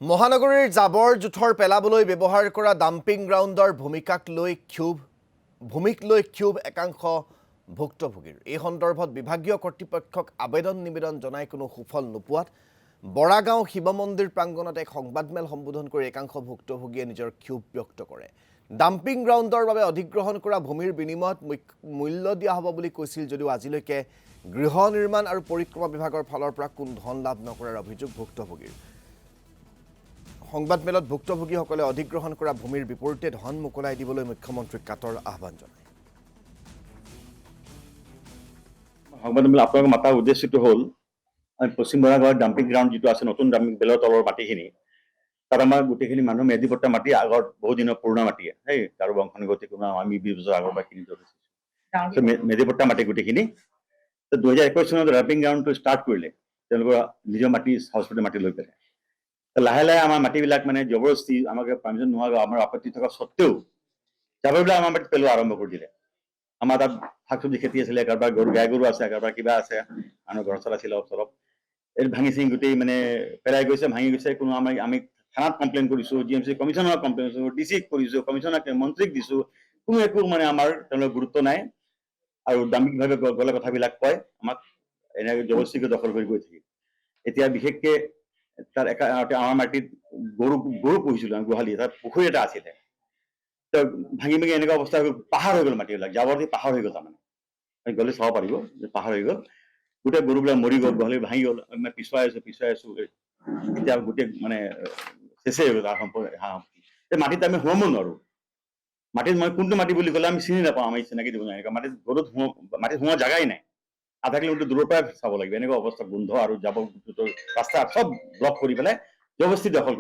মহানগৰীৰ জাবৰ জোথৰ পেলাবলৈ ব্যৱহাৰ কৰা ডাম্পিং গ্ৰাউণ্ডৰ ভূমিক লৈ ক্ষোভ একাংশ ভুক্তভোগীৰ। এই সন্দৰ্ভত বিভাগীয় কৰ্তৃপক্ষক নিবেদন জনাই কোনো সুফল নোপোৱাত বৰাগাঁও শিৱ মন্দিৰ প্ৰাংগণত এক সংবাদমেল সম্বোধন কৰি একাংশ ভুক্তভোগীয়ে নিজৰ ক্ষোভ ব্যক্ত কৰে। ডাম্পিং গ্ৰাউণ্ডৰ বাবে অধিগ্ৰহণ কৰা ভূমিৰ বিনিময়ত মূল্য দিয়া হ'ব বুলি কৈছিল যদিও আজিলৈকে গৃহ নিৰ্মাণ আৰু পৰিক্ৰমা বিভাগৰ ফালৰ পৰা কোনো ধন লাভ নকৰাৰ অভিযোগ ভুক্তভোগীৰ। সংবাদমেলত ভুক্তভোগীসকলে অধিগ্ৰহণ কৰা ভূমিৰ বিপৰীতে ধন মোকলাই দিবলৈ মুখ্যমন্ত্ৰীক কাটৰ আহ্বান জনায়। সংবাদমেল আপোনালোকক মাতাৰ উদ্দেশ্যটো হ'ল পশ্চিম বৰাগাঁৱৰ ডাম্পিং গ্ৰাউণ্ড যিটো আছে নতুন ডাম্পিং বেলৰ তলৰ মাটিখিনি তাত আমাৰ গোটেইখিনি মানুহ মেধিপট্টা মাটি আগৰ বহু দিনৰ পুৰণা মাটি সেই কাৰো বংশানুগতিক কোনো আমি 20 বছৰ আগৰ পৰা কিনি ধৰিছোঁ মেধিপট্টা মাটি গোটেইখিনি 2021 চনত ডাম্পিং গ্ৰাউণ্ডটো ষ্টাৰ্ট কৰিলে তেওঁলোকৰ নিজৰ মাটি হস্পিটেল মাটি লৈ পেলাই লাহে লাহে আমাৰ মাটিবিলাক মানে জবৰদস্তি আমাক পাৰ্মিশ্যন নোহোৱা আমাৰ আপত্তি থকা স্বত্তেও জাবৰবিলাক আমাৰ মাটিত পেলোৱা আৰম্ভ কৰি দিলে। আমাৰ তাত শাক চব্জি খেতি আছিলে, কাৰোবাৰ গাই গৰু আছে, কাৰোবাৰ কিবা আছে, মানুহৰ ঘৰ চলাইছিলে অলপ চলপ এই ভাঙি চিঙি গোটেই মানে পেলাই গৈছে, ভাঙি গৈছে। কোনো আমি থানাত কমপ্লেইন কৰিছোঁ, GMC কমিশ্যনাৰক কমপ্লেইন কৰিছোঁ, ডিচিক কৰিছোঁ, কমিশ্যনাৰক মন্ত্ৰীক দিছোঁ, কোনো একো মানে আমাৰ তেওঁলোকৰ গুৰুত্ব নাই আৰু দাম্ভিকভাৱে গ'লে কথাবিলাক কয় আমাক এনেকৈ জবৰদস্তিকৈ দখল কৰি গৈ থাকি। এতিয়া বিশেষকৈ তাত আমাৰ মাটিত গৰু পুহিছিলোঁ আমি গোহালি, তাত পুখুৰী এটা আছিলে ভাঙি ভাঙি এনেকুৱা অৱস্থা হৈ গ'ল, পাহাৰ হৈ গ'ল মাটিবিলাক, জাবৰ দি পাহাৰ হৈ গ'ল। তাৰমানে গ'লে চাব পাৰিব যে পাহাৰ হৈ গ'ল, গোটেই গৰুবিলাক মৰি গ'ল, গোহালি ভাঙি গ'ল। আমি পিছুৱাই আছো এতিয়া গোটেই মানে চেচেই হৈ গ'ল তাৰ সম্পূৰ্ণ মাটিত আমি সোমাব নোৱাৰোঁ। মাটিত মই কোনটো মাটি বুলি ক'লে আমি চিনি নাপাওঁ, আমি চিনাকি দিব নোৱাৰোঁ। মাটিত গৰুত মাটিত সোমোৱা জাগাই নাই, আধা কিলোমিটাৰ দূৰৰ পৰাই চাব লাগিব। এনেকুৱা অৱস্থা, গোন্ধ আৰু জাবৰ ৰাস্তা চব ব্লক কৰি পেলাই জবৰদস্তি দখল